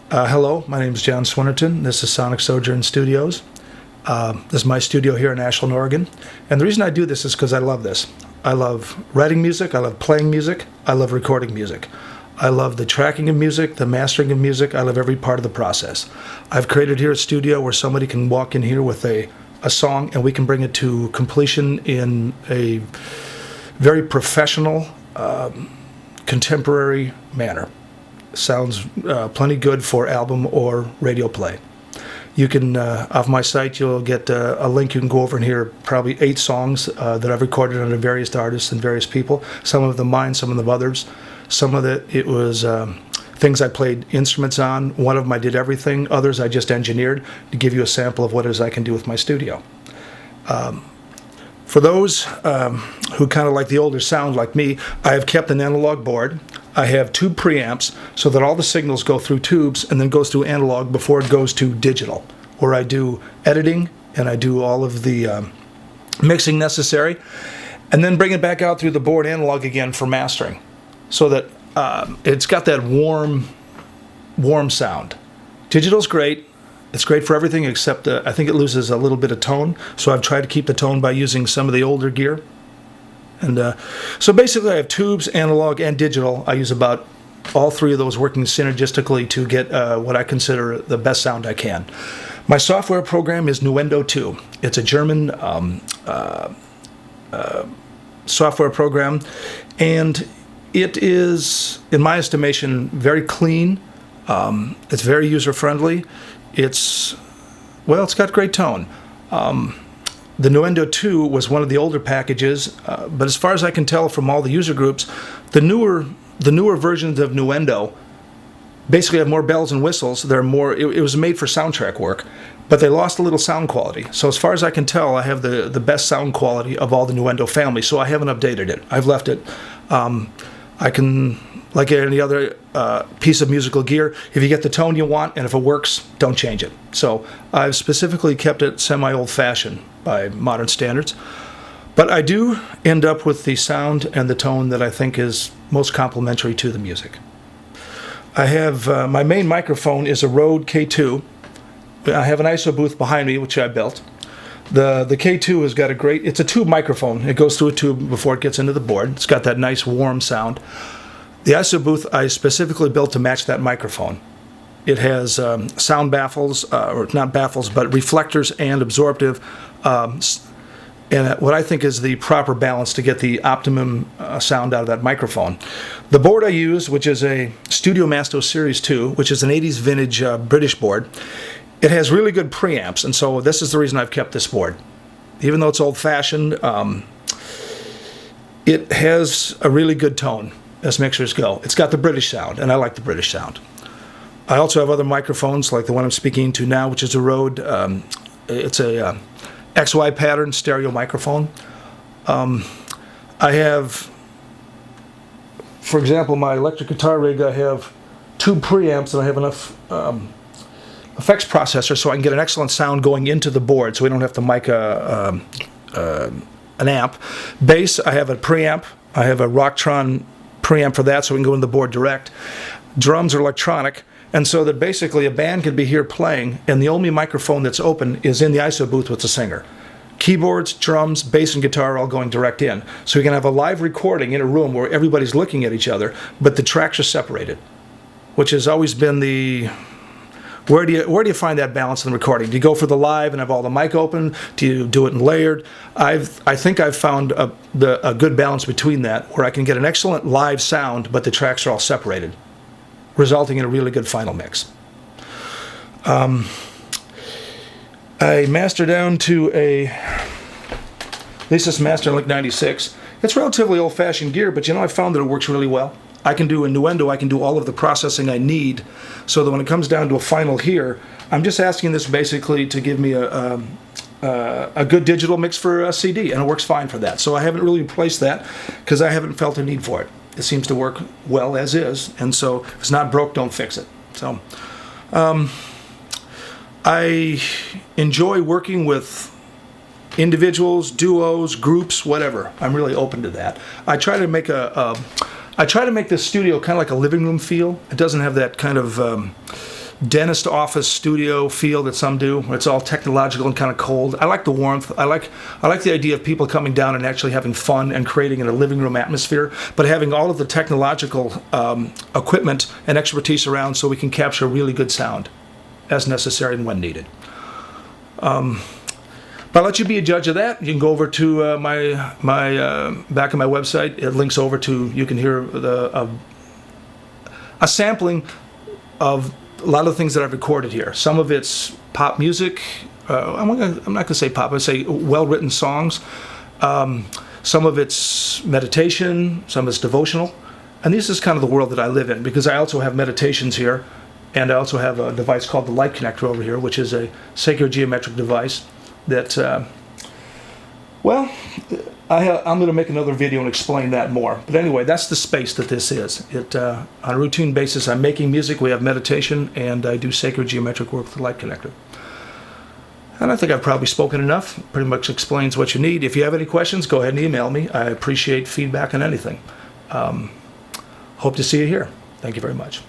Hello, my name is John Swinnerton. This is Sonic Sojourns Studios. This is my studio here in Ashland, Oregon. And the reason I do this is because I love this. I love writing music, I love playing music, I love recording music. I love the tracking of music, the mastering of music, I love every part of the process. I've created here a studio where somebody can walk in here with a song and we can bring it to completion in a very professional, contemporary manner. Sounds plenty good for album or radio play. You can, off my site, you'll get a link. You can go over and hear probably 8 songs that I've recorded under various artists and various people. Some of them mine, some of them others. Some of it was things I played instruments on. One of them I did everything. Others I just engineered to give you a sample of what it is I can do with my studio. For those who kind of like the older sound like me, I have kept an analog board. I have tube preamps so that all the signals go through tubes and then goes through analog before it goes to digital, where I do editing and I do all of the mixing necessary, and then bring it back out through the board analog again for mastering, so that it's got that warm sound. Digital's great. It's great for everything except I think it loses a little bit of tone, so I've tried to keep the tone by using some of the older gear. And so basically I have tubes, analog, and digital. I use about all 3 of those working synergistically to get what I consider the best sound I can. My software program is Nuendo 2. It's a German software program, and it is, in my estimation, very clean. It's very user-friendly. It's got great tone. The Nuendo 2 was one of the older packages, but as far as I can tell from all the user groups, the newer versions of Nuendo basically have more bells and whistles. They're more. It was made for soundtrack work, but they lost a little sound quality. So as far as I can tell, I have the best sound quality of all the Nuendo family. So I haven't updated it. I've left it. I can, like any other piece of musical gear, if you get the tone you want and if it works, don't change it. So I've specifically kept it semi-old-fashioned by modern standards. But I do end up with the sound and the tone that I think is most complementary to the music. I have, my main microphone is a Rode K2. I have an ISO booth behind me, which I built. The K2 has got a great, it's a tube microphone. It goes through a tube before it gets into the board. It's got that nice warm sound. The ISO booth I specifically built to match that microphone. It has sound baffles, or not baffles, but reflectors and absorptive, and what I think is the proper balance to get the optimum sound out of that microphone. The board I use, which is a Studio Masto Series 2, which is an 80s vintage British board, it has really good preamps, and so this is the reason I've kept this board. Even though it's old-fashioned, it has a really good tone as mixers go. It's got the British sound, and I like the British sound. I also have other microphones, like the one I'm speaking to now, which is a Rode. It's a XY pattern stereo microphone. I have, for example, my electric guitar rig, I have 2 preamps, and I have enough effects processor so I can get an excellent sound going into the board, so we don't have to mic an amp. Bass, I have a preamp. I have a Rocktron preamp for that, so we can go in the board direct. Drums are electronic, and so that basically a band can be here playing, and the only microphone that's open is in the ISO booth with the singer. Keyboards, drums, bass, and guitar are all going direct in. So we can have a live recording in a room where everybody's looking at each other, but the tracks are separated, which has always been the... Where do you find that balance in the recording? Do you go for the live and have all the mic open? Do you do it in layered? I think I've found a good balance between that, where I can get an excellent live sound, but the tracks are all separated, resulting in a really good final mix. I master down to a Lesis Masterlink 96. It's relatively old-fashioned gear, but I found that it works really well. I can do in Nuendo, I can do all of the processing I need, so that when it comes down to a final here, I'm just asking this basically to give me a good digital mix for a CD, and it works fine for that. So I haven't really replaced that because I haven't felt a need for it. It seems to work well as is, and so if it's not broke, don't fix it. So I enjoy working with individuals, duos, groups, whatever. I'm really open to that. I try to make this studio kind of like a living room feel. It doesn't have that kind of dentist office studio feel that some do, where it's all technological and kind of cold. I like the warmth. I like the idea of people coming down and actually having fun and creating in a living room atmosphere, but having all of the technological equipment and expertise around so we can capture really good sound as necessary and when needed. But I'll let you be a judge of that. You can go over to my back of my website. It links over to, you can hear a sampling of a lot of the things that I've recorded here. Some of it's pop music. I'm not going to say pop. I say well-written songs. Some of it's meditation. Some of it's devotional. And this is kind of the world that I live in, because I also have meditations here, and I also have a device called the Light Connector over here, which is a sacred geometric device that, well, I'm going to make another video and explain that more. But anyway, that's the space that this is. On a routine basis, I'm making music, we have meditation, and I do sacred geometric work with the Light Connector. And I think I've probably spoken enough. Pretty much explains what you need. If you have any questions, go ahead and email me. I appreciate feedback on anything. Hope to see you here. Thank you very much.